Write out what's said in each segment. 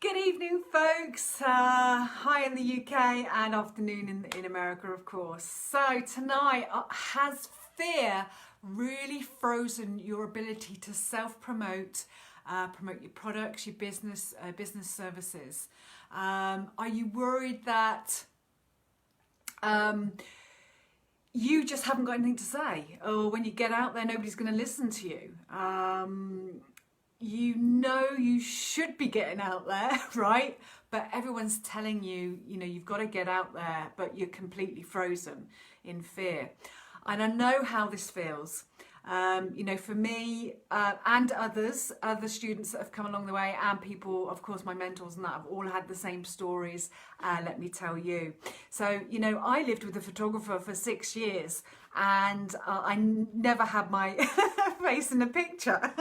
Good evening, folks. Hi in the UK and afternoon in America, of course. So tonight, has fear really frozen your ability to self-promote, promote your products, your business services? Are you worried that you just haven't got anything to say, or when you get out there, nobody's going to listen to you? You know you should be getting out there, right? But everyone's telling you, you've got to get out there, but you're completely frozen in fear. And I know how this feels. For me and other students that have come along the way, and people, of course, my mentors and that have all had the same stories, let me tell you. So, I lived with a photographer for 6 years, and I never had my face in a picture.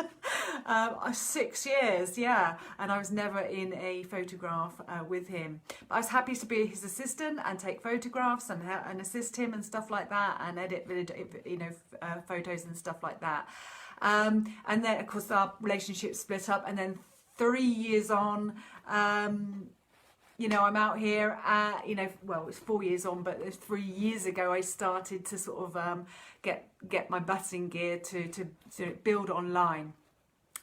6 years, yeah, and I was never in a photograph with him. But I was happy to be his assistant and take photographs and assist him and stuff like that, and edit photos and stuff like that. And then, of course, our relationship split up, and then 3 years on, I'm out here, well, it's 4 years on, but 3 years ago, I started to sort of get my butts in gear to build online.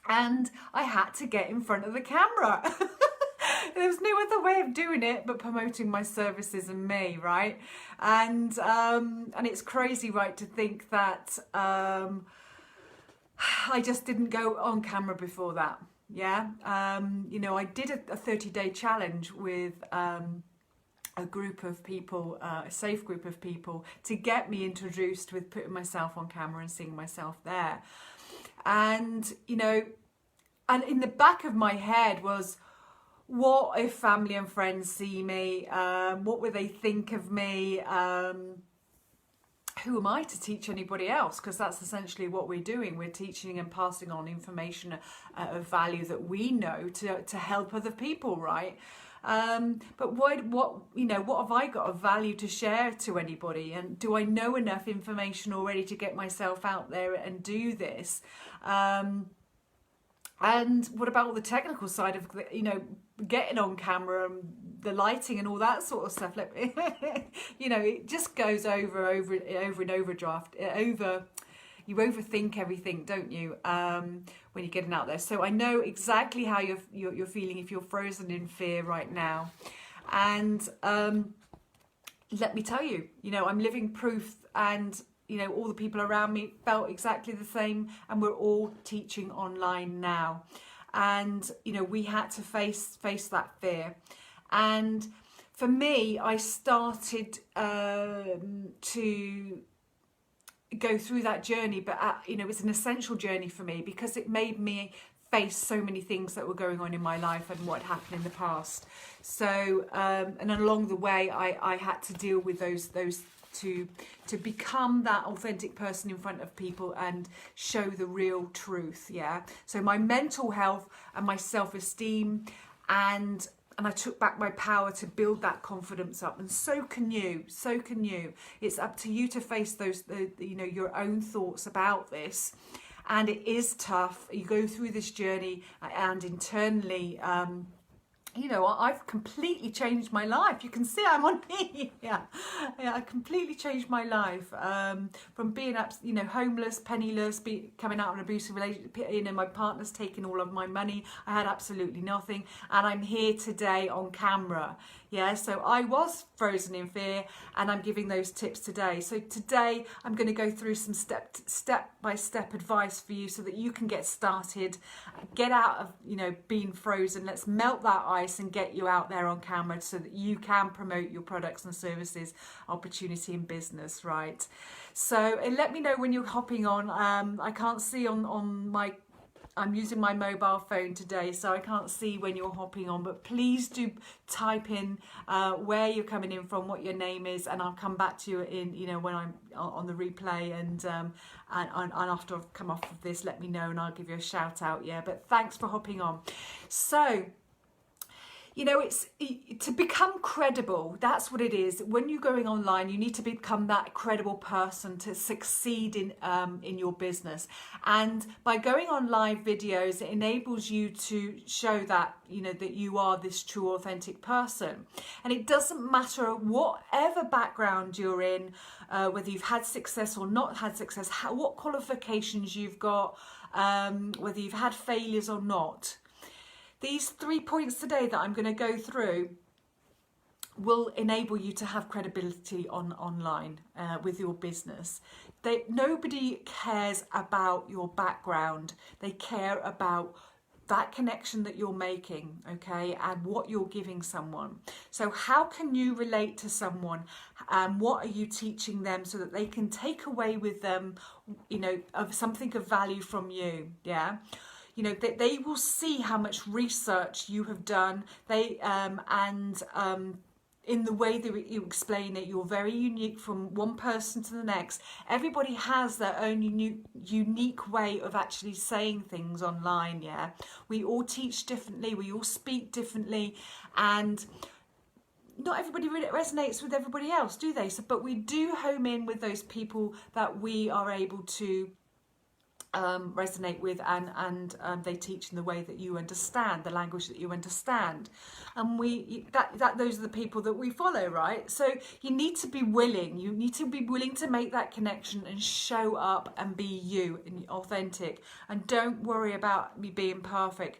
And I had to get in front of the camera. There was no other way of doing it but promoting my services and me, right? And it's crazy, right, to think that I just didn't go on camera before that. Yeah, I did a 30-day challenge with a group of people, a safe group of people, to get me introduced with putting myself on camera and seeing myself there. And, and in the back of my head was, what if family and friends see me? What will they think of me? Who am I to teach anybody else? Because that's essentially what we're doing. We're teaching and passing on information of value that we know to help other people, right? But what have I got of value to share to anybody? And do I know enough information already to get myself out there and do this? And what about all the technical side of, getting on camera and the lighting and all that sort of stuff? It just goes over and overdraft. You overthink everything, don't you? When you're getting out there. So I know exactly how you're feeling if you're frozen in fear right now. And let me tell you, I'm living proof, and all the people around me felt exactly the same, and we're all teaching online now. And, we had to face that fear. And for me, I started to go through that journey, but, it was an essential journey for me, because it made me face so many things that were going on in my life and what happened in the past. So, and along the way, I had to deal with those to become that authentic person in front of people and show the real truth. Yeah. So my mental health and my self-esteem, and I took back my power to build that confidence up. And so can you. It's up to you to face those, your own thoughts about this. And it is tough. You go through this journey, and internally, I've completely changed my life. You can see I'm on here. Yeah, I completely changed my life from being homeless, penniless, coming out of an abusive relationship. My partner's taking all of my money. I had absolutely nothing, and I'm here today on camera. Yeah, so I was frozen in fear, and I'm giving those tips today. So today I'm going to go through some step-by-step advice for you, so that you can get started, get out of being frozen. Let's melt that ice and get you out there on camera, so that you can promote your products and services, opportunity in business, right? So let me know when you're hopping on. I can't see on my, I'm using my mobile phone today, so I can't see when you're hopping on, but please do type in where you're coming in from, what your name is, and I'll come back to you when I'm on the replay, and after I've come off of this, let me know and I'll give you a shout out. Yeah, but thanks for hopping on. So You know, it's to become credible. That's what it is. When you're going online, you need to become that credible person to succeed in your business. And by going on live videos, it enables you to show that, you know, that you are this true, authentic person. And it doesn't matter whatever background you're in, whether you've had success or not had success, what qualifications you've got, whether you've had failures or not. These 3 points today that I'm going to go through will enable you to have credibility online with your business. Nobody cares about your background. They care about that connection that you're making, okay, and what you're giving someone. So how can you relate to someone, and what are you teaching them so that they can take away with them, you know, of something of value from you, yeah? You know, they will see how much research you have done. In the way that you explain it, you're very unique from one person to the next. Everybody has their own unique way of actually saying things online, yeah? We all teach differently, we all speak differently, and not everybody resonates with everybody else, do they? So, but we do home in with those people that we are able to resonate with, and they teach in the way that you understand, the language that you understand, and those are the people that we follow, right? So you need to be willing to make that connection and show up and be you and authentic, and don't worry about me being perfect.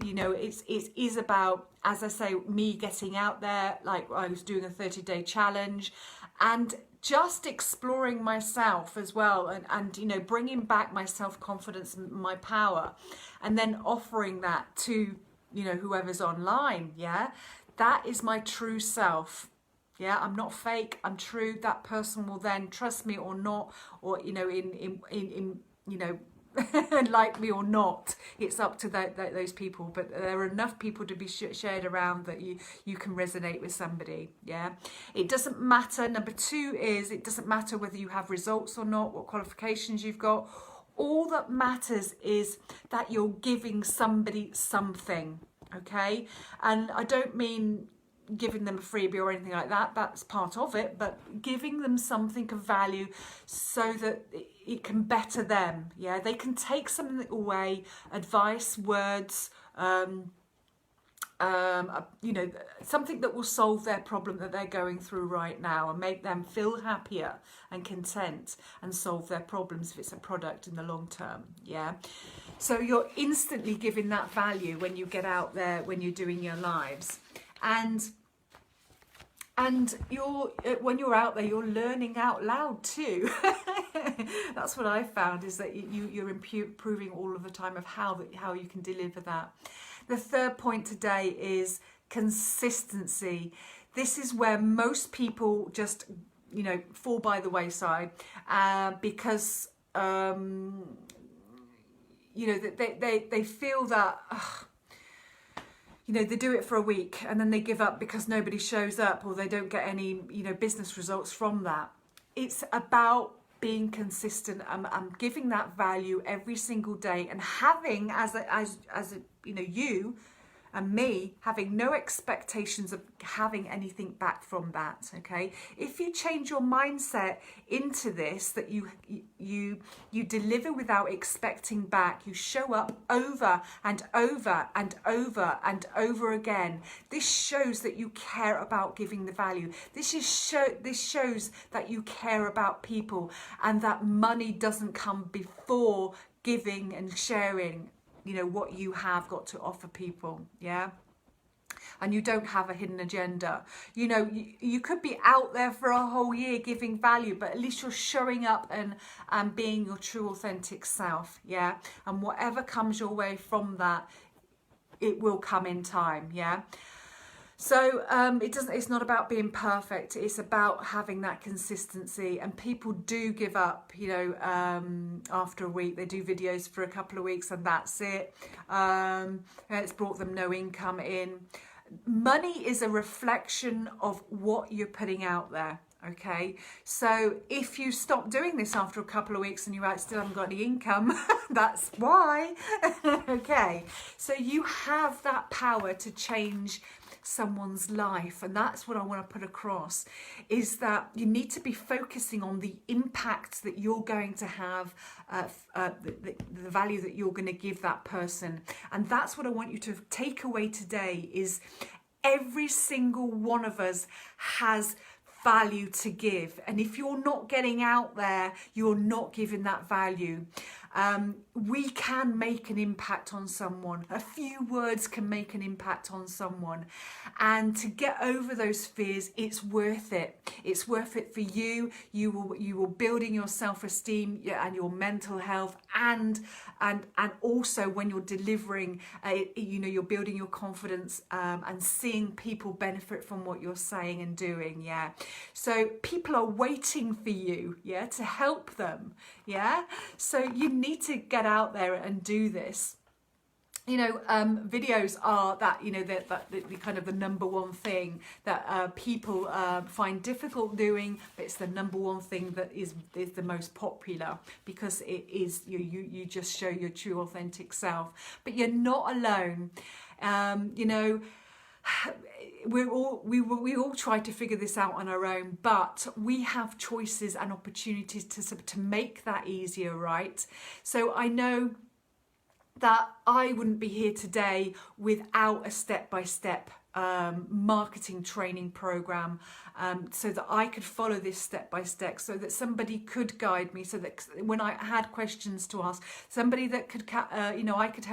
You know, it is about, as I say, me getting out there, like I was doing a 30-day challenge, and just exploring myself as well, and you know, bringing back my self-confidence and my power, and then offering that to, you know, whoever's online, yeah? That is my true self, yeah? I'm not fake, I'm true. That person will then trust me or not, or, you know, in you know, like me or not. It's up to those people, but there are enough people to be shared around that you can resonate with somebody, yeah? It doesn't matter. Number 2 is, it doesn't matter whether you have results or not, what qualifications you've got. All that matters is that you're giving somebody something, okay? And I don't mean giving them a freebie or anything like that, that's part of it, but giving them something of value so that it can better them, yeah? They can take something away, advice, words, you know, something that will solve their problem that they're going through right now, and make them feel happier and content, and solve their problems if it's a product in the long term, yeah? So you're instantly giving that value when you get out there, when you're doing your lives. And when you're out there, you're learning out loud too. That's what I found, is that you're improving all of the time of how you can deliver that. The 3rd point today is consistency. This is where most people just, you know, fall by the wayside, because you know, they feel that, you know, they do it for a week and then they give up because nobody shows up, or they don't get any, you know, business results from that. It's about being consistent and giving that value every single day, and having as a you know, you and me having no expectations of having anything back from that, okay? If you change your mindset into this, that you deliver without expecting back, you show up over and over and over and over again, this shows that you care about giving the value. This shows that you care about people, and that money doesn't come before giving and sharing, you know, what you have got to offer people, yeah? And you don't have a hidden agenda. You know, you could be out there for a whole year giving value, but at least you're showing up and being your true authentic self, yeah? And whatever comes your way from that, it will come in time, yeah? So it's not about being perfect. It's about having that consistency. And people do give up, you know, after a week. They do videos for a couple of weeks and that's it. And it's brought them no income in. Money is a reflection of what you're putting out there, Okay, so if you stop doing this after a couple of weeks and you still haven't got any income, that's why. Okay, so you have that power to change someone's life, and that's what I want to put across, is that you need to be focusing on the impact that you're going to have, the value that you're going to give that person. And that's what I want you to take away today, is every single one of us has value to give, and if you're not getting out there, you're not giving that value. We can make an impact on someone. A few words can make an impact on someone, and to get over those fears, it's worth it. It's worth it for you. You will building your self-esteem and your mental health, and also when you're delivering, you're building your confidence, and seeing people benefit from what you're saying and doing. Yeah, so people are waiting for you, yeah, to help them. Yeah, so you need to get out there and do this. Videos are that, the kind of the number one thing that people find difficult doing, but it's the number one thing that is the most popular, because it is, you just show your true authentic self. But you're not alone. We all try to figure this out on our own, but we have choices and opportunities to make that easier, right? So I know that I wouldn't be here today without a step-by-step marketing training program, so that I could follow this step by step, so that somebody could guide me, so that when I had questions to ask, somebody that could, I could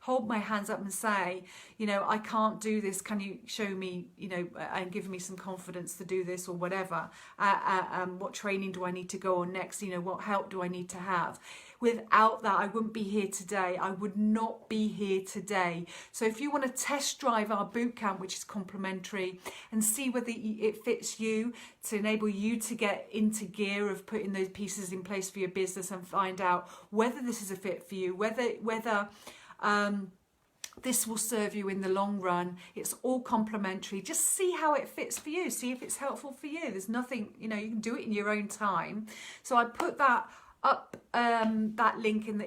hold my hands up and say, I can't do this. Can you show me, and give me some confidence to do this, or whatever. What training do I need to go on next? What help do I need to have? Without that, I wouldn't be here today. I would not be here today. So if you want to test drive our bootcamp, which is complimentary, and see whether it fits you, to enable you to get into gear of putting those pieces in place for your business, and find out whether this is a fit for you, whether this will serve you in the long run. It's all complimentary. Just see how it fits for you. See if it's helpful for you. There's nothing, you can do it in your own time. So I put that up, that link in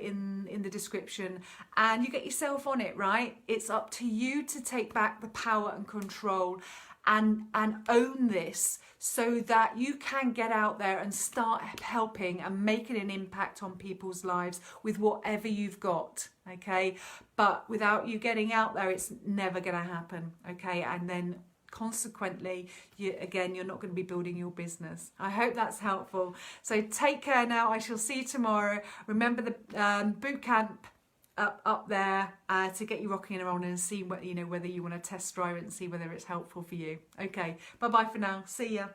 the description, and you get yourself on it, right? It's up to you to take back the power and control and own this, so that you can get out there and start helping and making an impact on people's lives with whatever you've got. Okay, but without you getting out there, it's never going to happen. Okay, and then consequently, you're not going to be building your business. I hope that's helpful. So take care now. I shall see you tomorrow. Remember the boot camp up there to get you rocking and rolling, and see what, whether you want to test drive it and see whether it's helpful for you. Okay, bye bye for now. See ya.